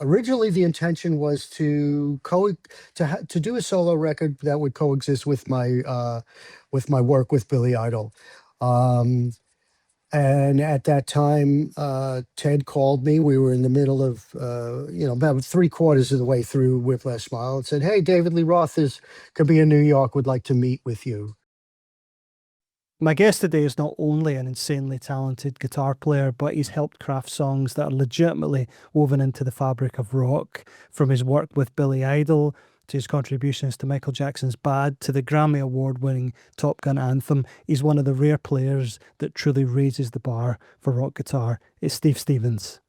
originally the intention was to to do a solo record that would coexist with my work with Billy Idol. Um, and at that time, Ted called me. We were in the middle of, about three-quarters of the way through Whiplash Smile, and said, "Hey, David Lee Roth is could be in New York. Would like to meet with you." My guest today is not only an insanely talented guitar player, but he's helped craft songs that are legitimately woven into the fabric of rock, from his work with Billy Idol to his contributions to Michael Jackson's Bad to the Grammy award-winning Top Gun Anthem. He's one of the rare players that truly raises the bar for rock guitar. It's Steve Stevens.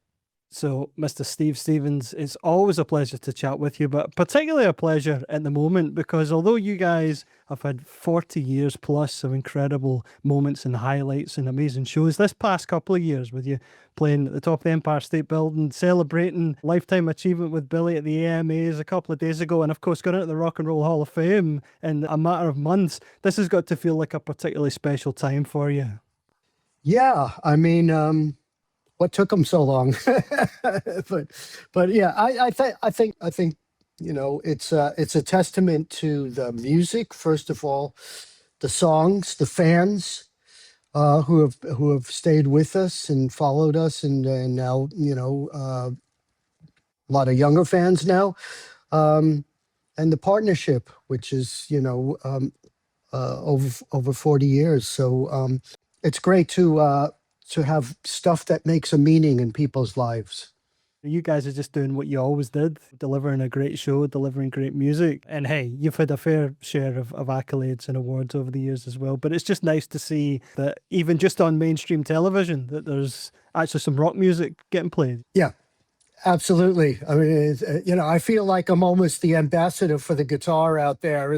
So, Mr. Steve Stevens, it's always a pleasure to chat with you, but particularly a pleasure at the moment because although you guys have had 40 years plus of incredible moments and highlights and amazing shows, this past couple of years with you playing at the top of the Empire State Building, celebrating Lifetime Achievement with Billy at the AMAs a couple of days ago, and of course going into the Rock and Roll Hall of Fame in a matter of months, this has got to feel like a particularly special time for you. Yeah, I mean, what took them so long? but yeah, I think it's a testament to the music first of all, the songs, the fans who have stayed with us and followed us, and now a lot of younger fans now, and the partnership, which is over 40 years. So it's great to have stuff that makes a meaning in people's lives. You guys are just doing what you always did, delivering a great show, delivering great music. And hey, you've had a fair share of accolades and awards over the years as well. But it's just nice to see that even just on mainstream television, that there's actually some rock music getting played. Yeah, absolutely. I mean, I feel like I'm almost the ambassador for the guitar out there.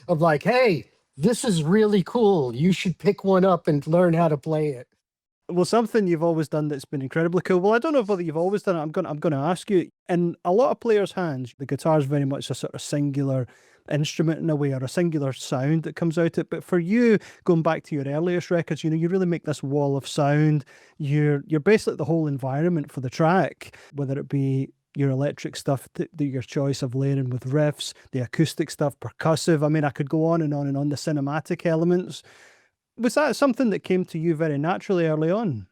I'm like, hey, this is really cool. You should pick one up and learn how to play it. Well, something you've always done that's been incredibly cool. Well, I don't know whether you've always done it. I'm going to ask you. In a lot of players' hands, the guitar is very much a sort of singular instrument in a way, or a singular sound that comes out it. But for you, going back to your earliest records, you really make this wall of sound. You're basically the whole environment for the track, whether it be your electric stuff, your choice of layering with riffs, the acoustic stuff, percussive. I mean, I could go on and on and on, the cinematic elements. Was that something that came to you very naturally early on?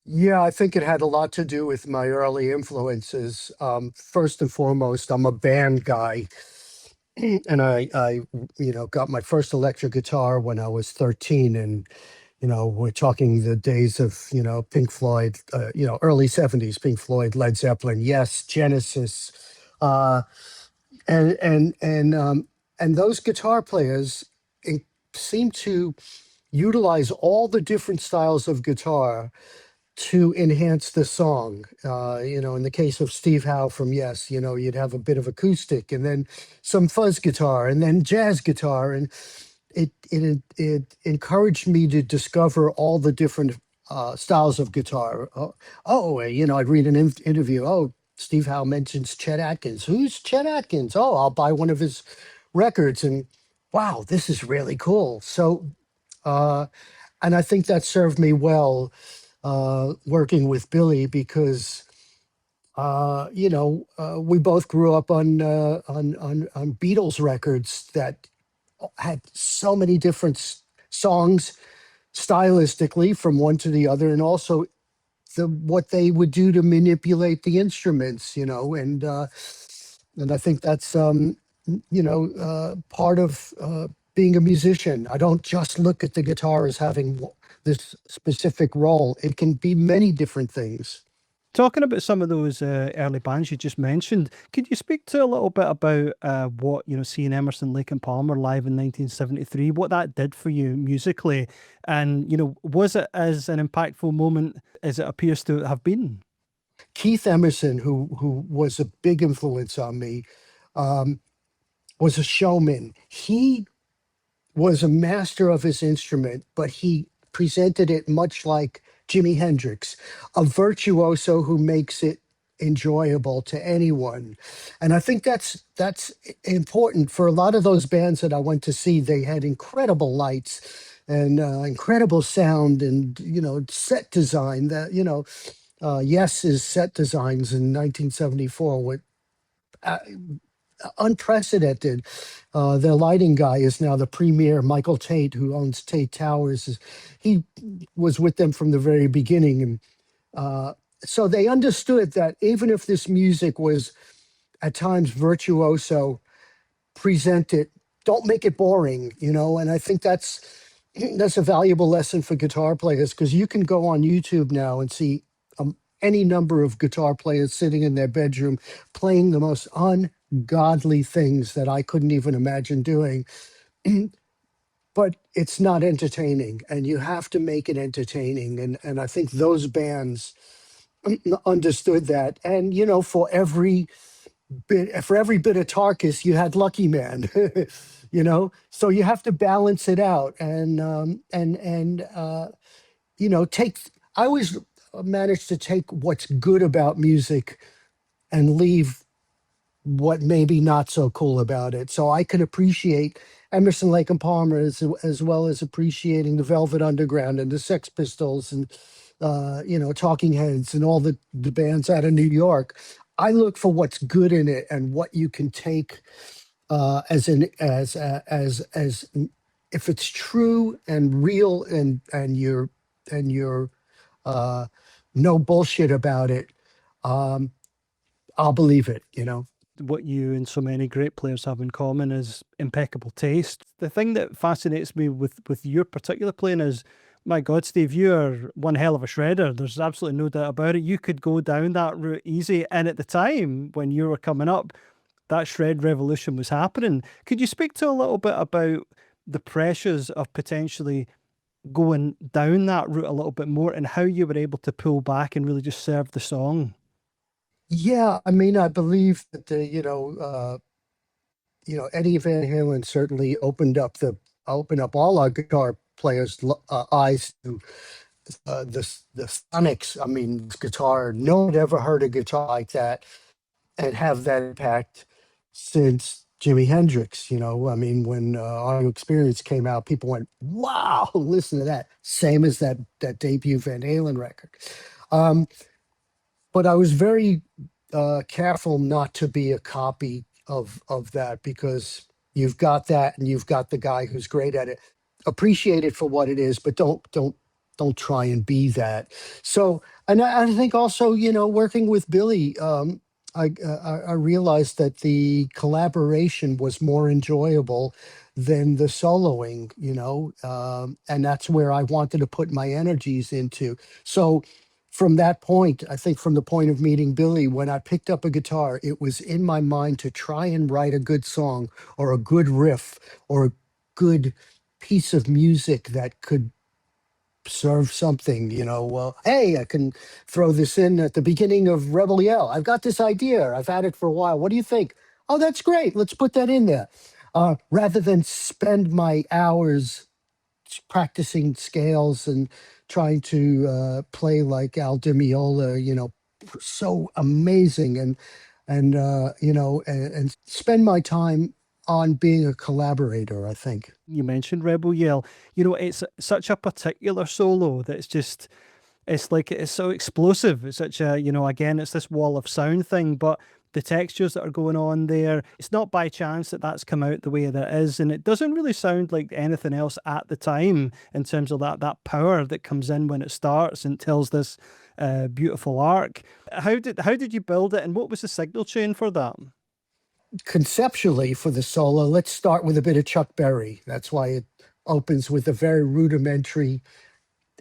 Yeah, I think it had a lot to do with my early influences. First and foremost, I'm a band guy, and I got my first electric guitar when I was 13, and we're talking the days of Pink Floyd, early 70s, Pink Floyd, Led Zeppelin, yes, Genesis, and those guitar players seem to utilize all the different styles of guitar to enhance the song. In the case of Steve Howe from Yes, you'd have a bit of acoustic and then some fuzz guitar and then jazz guitar. And it encouraged me to discover all the different styles of guitar. I'd read an interview. Oh, Steve Howe mentions Chet Atkins. Who's Chet Atkins? Oh, I'll buy one of his records. And wow, this is really cool. So, and I think that served me well working with Billy because, we both grew up on Beatles records that had so many different songs stylistically from one to the other, and also what they would do to manipulate the instruments, and I think that's part of being a musician. I don't just look at the guitar as having this specific role. It can be many different things. Talking about some of those early bands you just mentioned, could you speak to a little bit about what, seeing Emerson, Lake and Palmer live in 1973, what that did for you musically? And, was it as an impactful moment as it appears to have been? Keith Emerson, who was a big influence on me, was a showman. He was a master of his instrument, but he presented it much like Jimi Hendrix, a virtuoso who makes it enjoyable to anyone. And I think that's important for a lot of those bands that I went to see. They had incredible lights and incredible sound and set design that Yes's set designs in 1974 were uh, unprecedented. Their lighting guy is now the premier, Michael Tate, who owns Tate Towers. He was with them from the very beginning. And so they understood that even if this music was at times virtuoso, present it, don't make it boring, you know. And I think that's a valuable lesson for guitar players, because you can go on YouTube now and see any number of guitar players sitting in their bedroom playing the most ungodly things that I couldn't even imagine doing. But it's not entertaining, and you have to make it entertaining. And I think those bands understood that. And, you know, for every bit of Tarkus, you had Lucky Man, you know, so you have to balance it out. You know, I always manage to take what's good about music and leave what maybe not so cool about it. So I could appreciate Emerson, Lake and Palmer as well as appreciating the Velvet Underground and the Sex Pistols and you know, Talking Heads and all the bands out of New York. I look for what's good in it and what you can take as if it's true and real and you're no bullshit about it. I'll believe it, you know. What you and so many great players have in common is impeccable taste. The thing that fascinates me with your particular playing is, my God, Steve, you're one hell of a shredder. There's absolutely no doubt about it. You could go down that route easy. And at the time when you were coming up, that shred revolution was happening. Could you speak to a little bit about the pressures of potentially going down that route a little bit more and how you were able to pull back and really just serve the song? Yeah, I mean, I believe that Eddie Van Halen certainly opened up all our guitar players' eyes to the sonics. I mean, this guitar. No one had ever heard a guitar like that and have that impact since Jimi Hendrix. You know, I mean, when Audio Experience came out, people went, "Wow, listen to that!" Same as that debut Van Halen record. Um, but I was very careful not to be a copy of that, because you've got that and you've got the guy who's great at it. Appreciate it for what it is, but don't try and be that. So, and I think also, you know, working with Billy, I realized that the collaboration was more enjoyable than the soloing, you know, and that's where I wanted to put my energies into. So from that point, I think from the point of meeting Billy, when I picked up a guitar, it was in my mind to try and write a good song or a good riff or a good piece of music that could serve something, you know. Well, hey, I can throw this in at the beginning of Rebel Yell. I've got this idea. I've had it for a while. What do you think? Oh, that's great. Let's put that in there. Rather than spend my hours practicing scales and trying to play like Al Di Meola, you know, so amazing, and spend my time on being a collaborator, I think. You mentioned Rebel Yell. You know, it's such a particular solo that's just, it's like, it's so explosive. It's such a, you know, again, it's this wall of sound thing, but the textures that are going on there, it's not by chance that that's come out the way that is. And it doesn't really sound like anything else at the time in terms of that power that comes in when it starts and tells this beautiful arc. How did you build it, and what was the signal chain for that? Conceptually, for the solo, let's start with a bit of Chuck Berry. That's why it opens with a very rudimentary,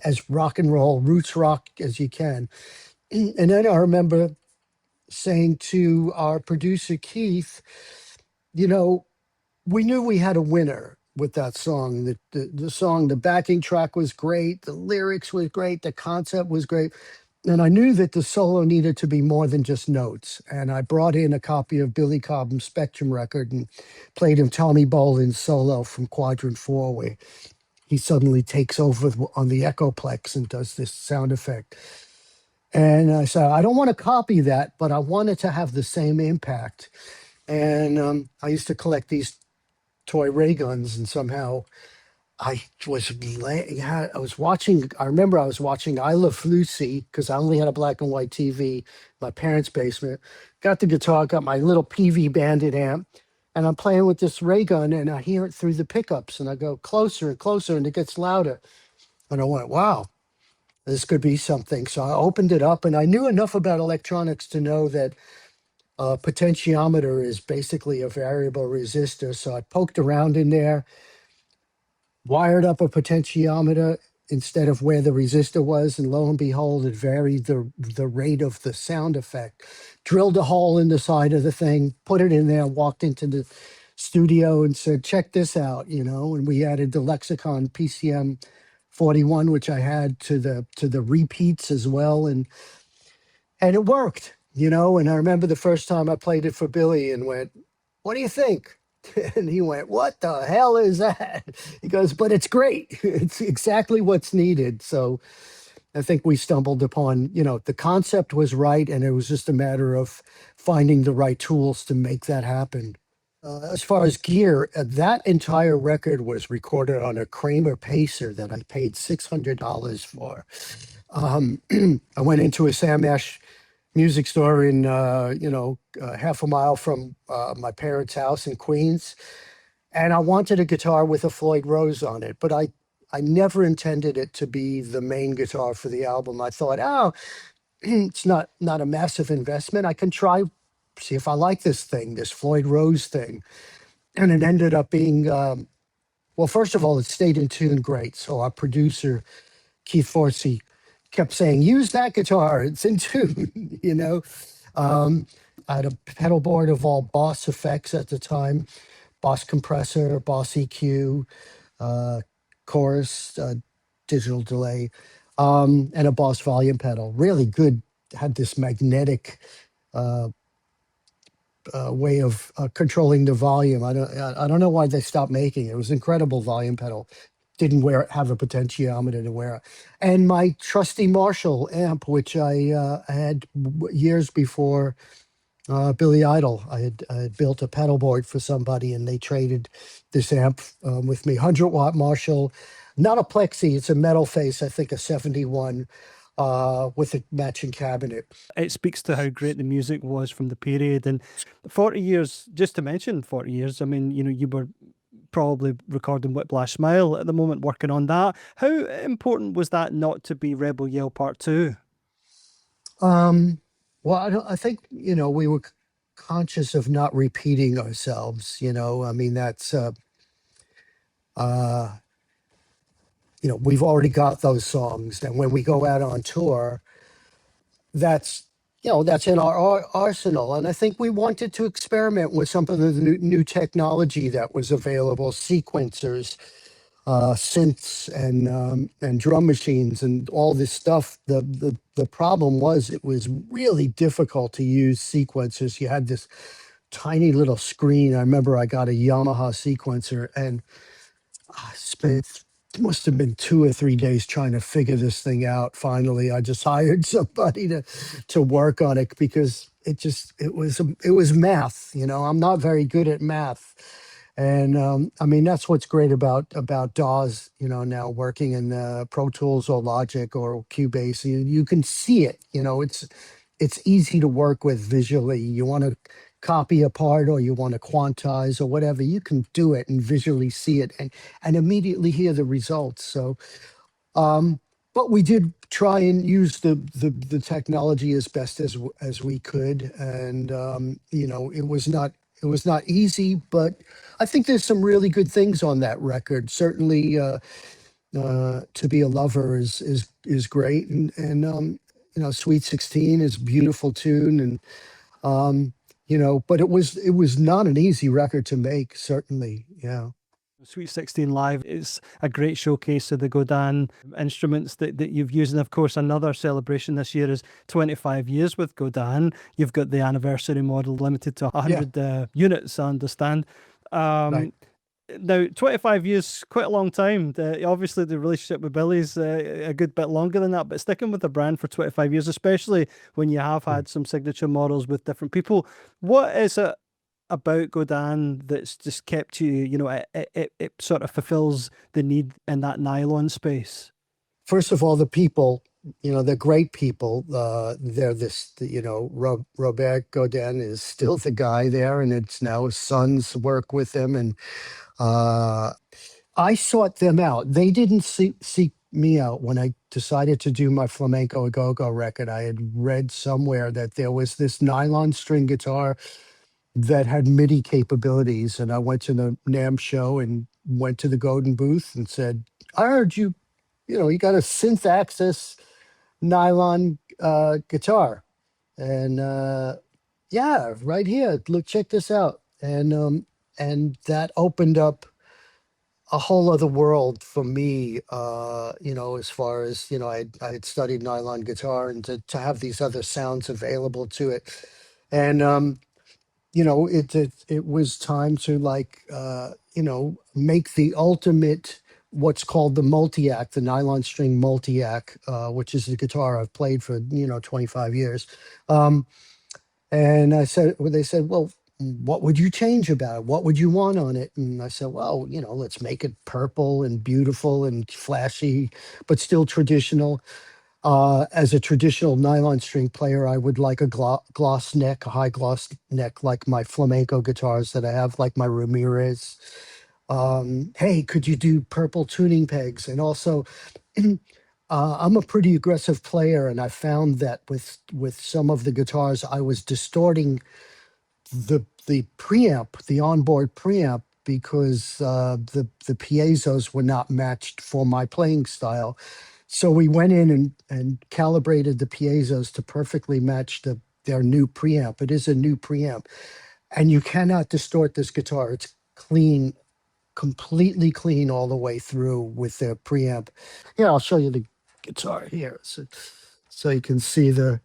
as rock and roll, roots rock as you can. And then I remember saying to our producer, Keith, you know, we knew we had a winner with that song. The song, the backing track was great, the lyrics was great, the concept was great. And I knew that the solo needed to be more than just notes. And I brought in a copy of Billy Cobham's Spectrum record and played him Tommy Bolin's solo from Quadrant 4, where he suddenly takes over on the Echoplex and does this sound effect. And I said, I don't want to copy that, but I want it to have the same impact. And I used to collect these toy ray guns, and somehow I was watching, I remember I was watching I Love Lucy because I only had a black and white TV in my parents' basement. Got the guitar, got my little PV Bandit amp, and I'm playing with this ray gun and I hear it through the pickups and I go closer and closer and it gets louder. And I went, wow, this could be something. So I opened it up and I knew enough about electronics to know that a potentiometer is basically a variable resistor. So I poked around in there, wired up a potentiometer instead of where the resistor was, and lo and behold, it varied the rate of the sound effect. Drilled a hole in the side of the thing, put it in there, walked into the studio and said, check this out, and we added the Lexicon PCM 41, which I had to the repeats as well, and it worked, and I remember the first time I played it for Billy and went, what do you think? And he went, what the hell is that? He goes, but it's great. It's exactly what's needed. So I think we stumbled upon, the concept was right, and it was just a matter of finding the right tools to make that happen. As far as gear, that entire record was recorded on a Kramer Pacer that I paid $600 for. I went into a Sam Ash music store in half a mile from my parents' house in Queens, and I wanted a guitar with a Floyd Rose on it, but I never intended it to be the main guitar for the album. I thought, oh, it's not a massive investment. I can try, see if I like this Floyd Rose thing, and it ended up being well. First of all, it stayed in tune great. So our producer Keith Forsey kept saying, use that guitar, it's in tune, I had a pedal board of all Boss effects at the time, Boss compressor, Boss EQ, chorus, digital delay, and a Boss volume pedal. Really good, had this magnetic way of controlling the volume. I don't know why they stopped making it. It was an incredible volume pedal. Didn't have a potentiometer to wear it. And my trusty Marshall amp, which I had years before Billy Idol. I had built a pedal board for somebody, and they traded this amp with me. 100-watt Marshall, not a plexi. It's a metal face. I think a 71 with a matching cabinet. It speaks to how great the music was from the period. And 40 years, just to mention 40 years, I mean, you were probably recording Whiplash Smile at the moment, working on that. How important was that not to be Rebel Yell Part 2? Well, I think, we were conscious of not repeating ourselves, I mean, that's, we've already got those songs. And when we go out on tour, that's, that's in our arsenal. And I think we wanted to experiment with some of the new technology that was available, sequencers, synths and drum machines and all this stuff. The problem was it was really difficult to use sequencers. You had this tiny little screen. I remember I got a Yamaha sequencer and I spent, it must have been 2 or 3 days trying to figure this thing out. Finally, I just hired somebody to work on it because it was math. I'm not very good at math. And I mean, that's what's great about DAWs, now working in Pro Tools or Logic or Cubase. You can see it, it's easy to work with visually. You want to copy a part or you want to quantize or whatever, you can do it and visually see it and immediately hear the results. So, but we did try and use the technology as best as we could. And, it was not easy, but I think there's some really good things on that record. Certainly, To Be a Lover is great, and Sweet 16 is a beautiful tune, and but it was not an easy record to make. Certainly, yeah. Sweet 16 Live is a great showcase of the Godin instruments that you've used. And of course, another celebration this year is 25 years with Godin. You've got the anniversary model limited to 100 units, I understand. Right. Now, 25 years, quite a long time. Obviously, the relationship with Billy's a good bit longer than that, but sticking with the brand for 25 years, especially when you have had some signature models with different people, what is it about Godin that's just kept you, it sort of fulfills the need in that nylon space? First of all, the people, they're great people. They're Robert Godin is still the guy there, and it's now his sons work with him. And uh, I sought them out. They didn't seek me out when I decided to do my Flamenco a Go-Go record. I had read somewhere that there was this nylon string guitar that had MIDI capabilities. And I went to the NAMM show and went to the Godin booth and said, I heard you got a synth access nylon guitar. And yeah, right here, look, check this out. And that opened up a whole other world for me, as far as, I had studied nylon guitar, and to have these other sounds available to it. And, it was time to make the ultimate, what's called the Multiac, the nylon string Multiac, which is a guitar I've played for, 25 years. Um, and they said, well, what would you change about it? What would you want on it? And I said, well, let's make it purple and beautiful and flashy, but still traditional. As a traditional nylon string player, I would like a gloss neck, a high gloss neck, like my flamenco guitars that I have, like my Ramirez. Hey, could you do purple tuning pegs? And also, I'm a pretty aggressive player, and I found that with some of the guitars, I was distorting the preamp, the onboard preamp, because the piezos were not matched for my playing style. So we went in and calibrated the piezos to perfectly match their new preamp. It is a new preamp, and you cannot distort this guitar. It's clean, completely clean all the way through with their preamp. Here, I'll show you the guitar here, so you can see the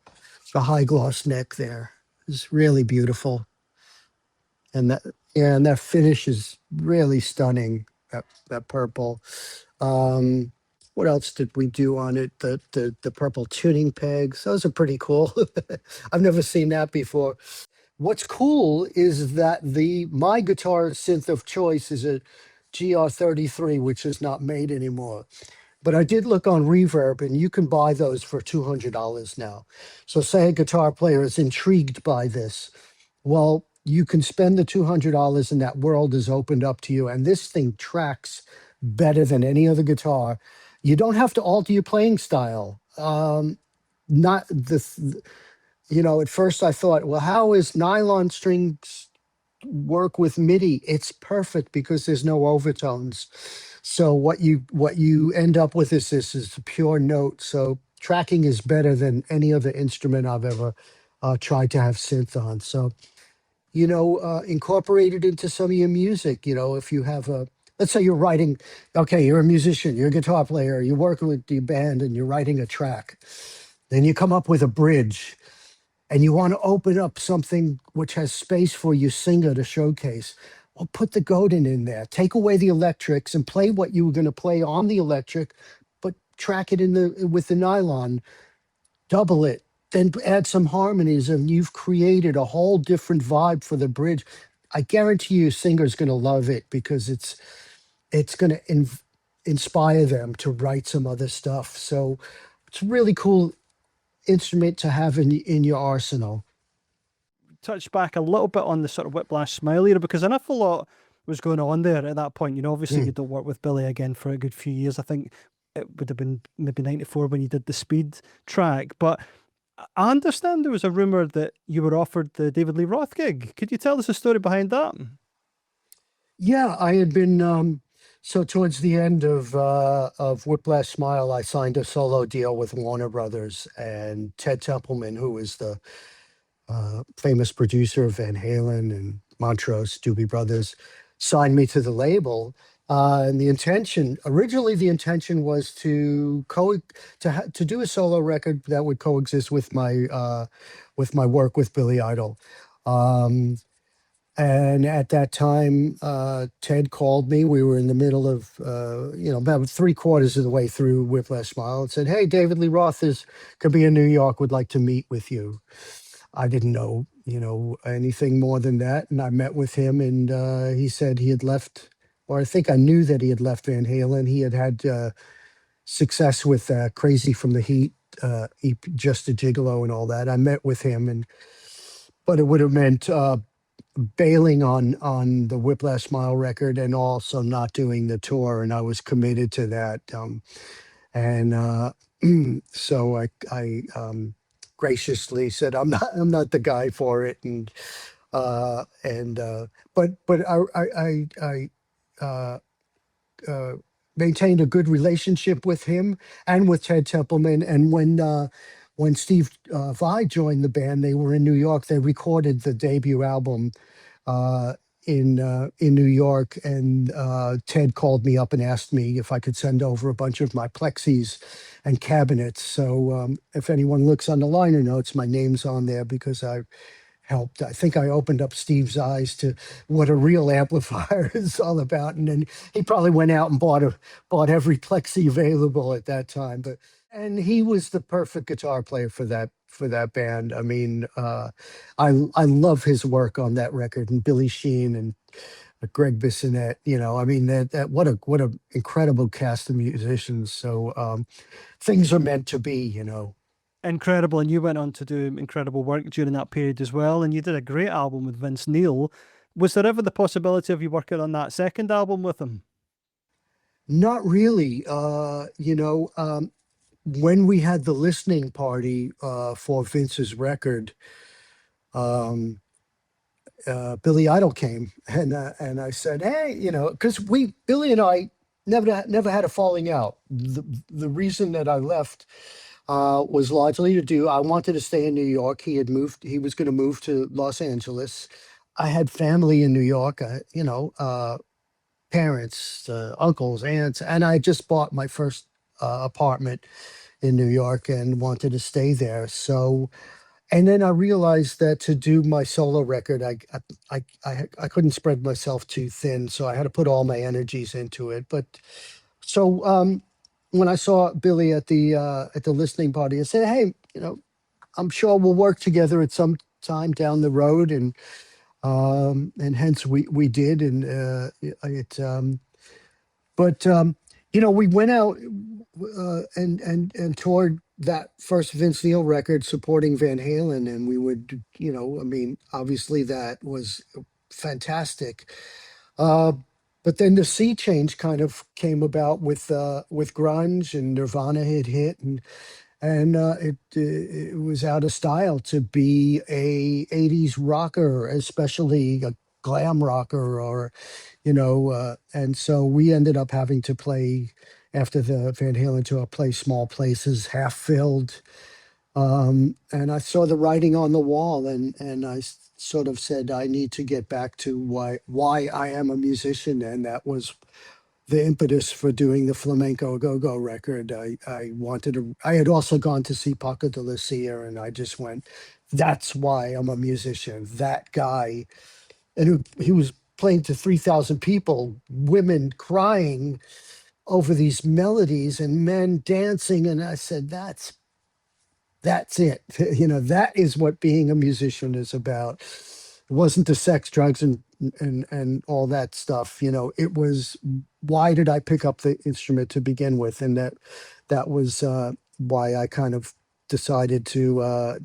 high gloss neck there. It's really beautiful. And that finish is really stunning. That purple. Um, what else did we do on it? The purple tuning pegs. Those are pretty cool. I've never seen that before. What's cool is that my guitar synth of choice is a GR33, which is not made anymore. But I did look on Reverb, and you can buy those for $200 now. So say a guitar player is intrigued by this. Well, you can spend the $200, and that world is opened up to you. And this thing tracks better than any other guitar. You don't have to alter your playing style. Not this, at first I thought, well, how is nylon strings work with MIDI? It's perfect because there's no overtones. So what you end up with is a pure note. So tracking is better than any other instrument I've ever tried to have synth on. So incorporate it into some of your music. If you have let's say you're writing, okay, you're a musician, you're a guitar player, you're working with the band and you're writing a track. Then you come up with a bridge and you want to open up something which has space for your singer to showcase. Well, put the Godin in there, take away the electrics and play what you were going to play on the electric, but track it with the nylon, double it, then add some harmonies, and you've created a whole different vibe for the bridge. I guarantee you, singer's going to love it because it's going to inspire them to write some other stuff. So it's a really cool instrument to have in your arsenal. Touch back a little bit on the sort of Whiplash Smile era, because an awful lot was going on there at that point. Obviously you don't work with Billy again for a good few years. I think it would have been maybe 94 when you did the Speed track, but I understand there was a rumor that you were offered the David Lee Roth gig. Could you tell us the story behind that? Yeah, I had been so towards the end of Whiplash Smile, I signed a solo deal with Warner Brothers, and Ted Templeman, who is the famous producer of Van Halen and Montrose, Doobie Brothers, signed me to the label. And originally the intention was to do a solo record that would coexist with my work with Billy Idol. And at that time, Ted called me. We were in the middle of, about 3/4 of the way through Whiplash Smile, and said, "Hey, David Lee Roth could be in New York. Would like to meet with you." I didn't know, anything more than that. And I met with him, and he said he had left, or I think I knew that he had left Van Halen. He had had success with Crazy from the Heat, Just a Gigolo, and all that. I met with him, but it would have meant bailing on the Whiplash Smile record and also not doing the tour, and I was committed to that. And so I graciously said I'm not the guy for it, but I maintained a good relationship with him and with Ted Templeman. And when Steve Vai joined the band, they were in New York. They recorded the debut album uh, in New York, and Ted called me up and asked me if I could send over a bunch of my plexis and cabinets. So if anyone looks on the liner notes, my name's on there because I helped. I think I opened up Steve's eyes to what a real amplifier is all about, and then he probably went out and bought every plexi available at that time. And he was the perfect guitar player for that band. I mean, I love his work on that record, and Billy Sheehan and Greg Bissonette. I mean, that what a incredible cast of musicians. So things are meant to be. Incredible. And you went on to do incredible work during that period as well. And you did a great album with Vince Neil. Was there ever the possibility of you working on that second album with him? Not really. When we had the listening party for Vince's record, um, Billy Idol came, and I said, "Hey, because Billy and I never had a falling out. The reason that I left was largely I wanted to stay in New York. He was going to move to Los Angeles. I had family in New York, parents, uncles, aunts, and I just bought my first apartment in New York and wanted to stay there. So, and then I realized that to do my solo record, I couldn't spread myself too thin, so I had to put all my energies into it. But so when I saw Billy at the listening party, I said, "Hey, I'm sure we'll work together at some time down the road," and hence we did, and it. But we went out and toured that first Vince Neil record supporting Van Halen, and we would, I mean, obviously that was fantastic. Uh, but then the sea change kind of came about with grunge, and Nirvana had hit, and it was out of style to be a 80s rocker, especially a glam rocker, and so we ended up having to play after the Van Halen tour, play small places, half filled. And I saw the writing on the wall, and sort of said I need to get back to why I am a musician, and that was the impetus for doing the Flamenco Go-Go record. I had also gone to see Paco de Lucia, and I just went, that's why I'm a musician. That guy, and he was playing to 3,000 people, women crying over these melodies and men dancing. And I said, that's it. That is what being a musician is about. It wasn't the sex, drugs, and all that stuff. It was, why did I pick up the instrument to begin with? And that was why I kind of decided to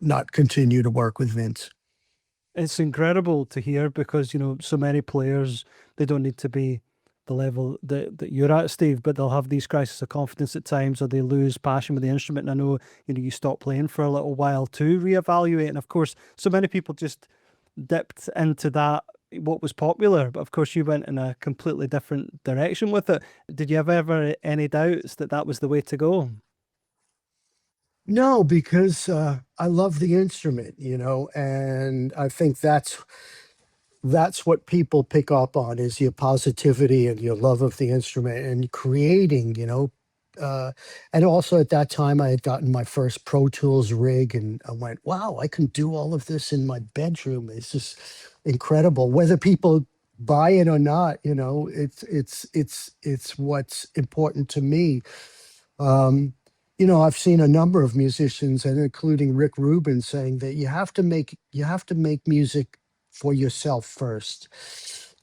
not continue to work with Vince. It's incredible to hear because, so many players, they don't need to be the level that you're at, Steve, but they'll have these crises of confidence at times, or they lose passion with the instrument. And I know, you stop playing for a little while to reevaluate. And of course, so many people just dipped into that, what was popular. But of course, you went in a completely different direction with it. Did you have ever any doubts that that was the way to go? No, because I love the instrument, and I think that's what people pick up on is your positivity and your love of the instrument and creating, and also at that time I had gotten my first Pro Tools rig, and I went, wow, I can do all of this in my bedroom. It's just incredible. Whether people buy it or not, it's what's important to me. Um, I've seen a number of musicians, and including Rick Rubin, saying that you have to make music for yourself first.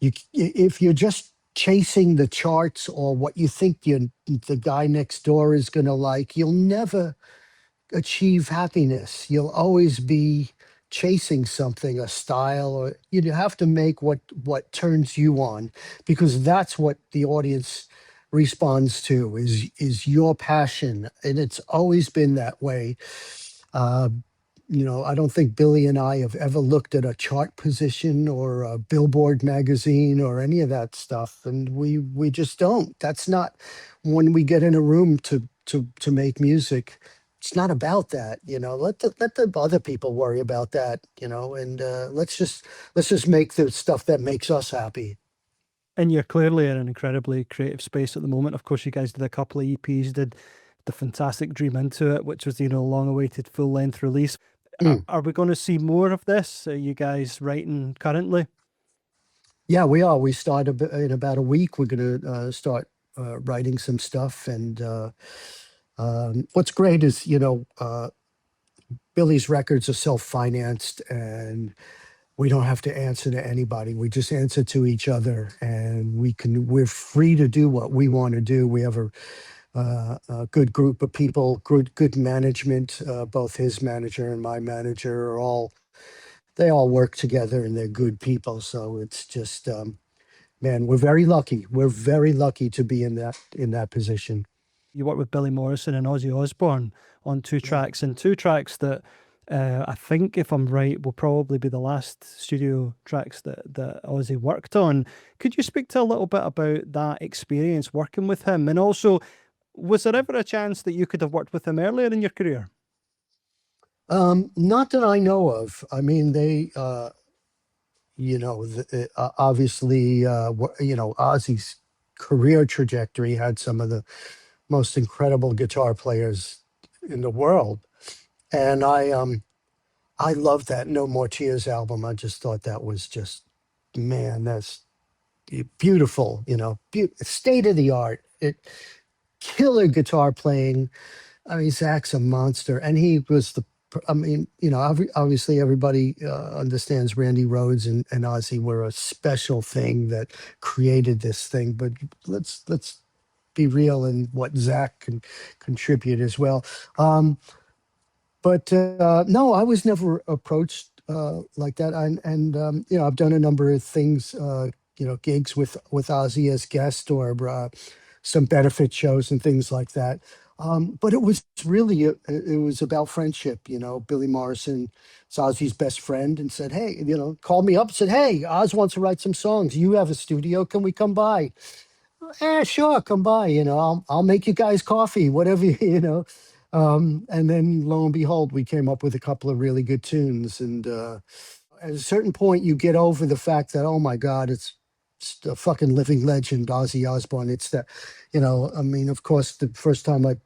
If you're just chasing the charts or what you think the guy next door is going to like, you'll never achieve happiness. You'll always be chasing something, a style, or you have to make what turns you on, because that's what the audience responds to is your passion, and it's always been that way. Uh, I don't think Billy and I have ever looked at a chart position or a Billboard magazine or any of that stuff, and we just don't. That's not when we get in a room to make music. It's not about that. Let the other people worry about that. And let's just make the stuff that makes us happy. And you're clearly in an incredibly creative space at the moment. Of course, you guys did a couple of EPs, did the fantastic Dream Into It, which was, long-awaited full-length release. Mm. Are we going to see more of this? Are you guys writing currently? Yeah, we are. We start in about a week. We're going to start writing some stuff. And what's great is, Billy's records are self-financed, and we don't have to answer to anybody. We just answer to each other, and we're free to do what we want to do. We have a good group of people, good management. Both his manager and my manager they all work together, and they're good people. So it's just, man, we're very lucky. We're very lucky to be in that position. You worked with Billy Morrison and Ozzy Osbourne on two Yeah. tracks, and two tracks that I think, if I'm right, will probably be the last studio tracks that Ozzy worked on. Could you speak to a little bit about that experience working with him? And also, was there ever a chance that you could have worked with him earlier in your career? Not that I know of. I mean, they, obviously, Ozzy's career trajectory had some of the most incredible guitar players in the world. And I love that No More Tears album. I just thought that was just, man, that's beautiful, state of the art. Killer guitar playing. I mean, Zach's a monster, and he was I mean, obviously everybody understands Randy Rhoads and Ozzy were a special thing that created this thing. But let's be real in what Zach can contribute as well. But no, I was never approached like that. And I've done a number of things, gigs with Ozzy as guest, or some benefit shows and things like that. But it was really it was about friendship. Billy Morrison is Ozzy's best friend, and said, "Hey, called me up, said, 'Hey, Oz wants to write some songs. You have a studio. Can we come by?' Sure, come by. I'll make you guys coffee, whatever, And then lo and behold, we came up with a couple of really good tunes. And at a certain point, you get over the fact that, oh my God, it's the fucking living legend, Ozzy Osbourne. It's that, I mean, of course, the first time I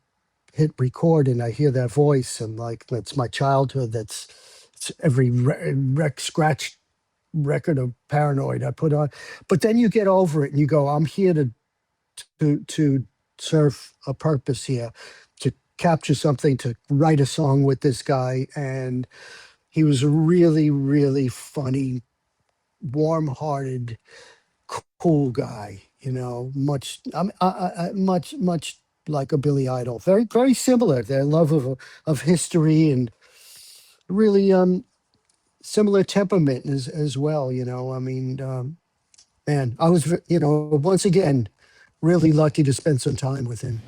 hit record and I hear that voice, and like, that's my childhood. It's every scratch record of Paranoid I put on. But then you get over it and you go, I'm here to serve a purpose here, to capture something, to write a song with this guy. And he was a really, really funny, warm-hearted, cool guy. Much like a Billy Idol. Very, very similar. Their love of history, and really similar temperament as well. I mean, man, I was once again really lucky to spend some time with him.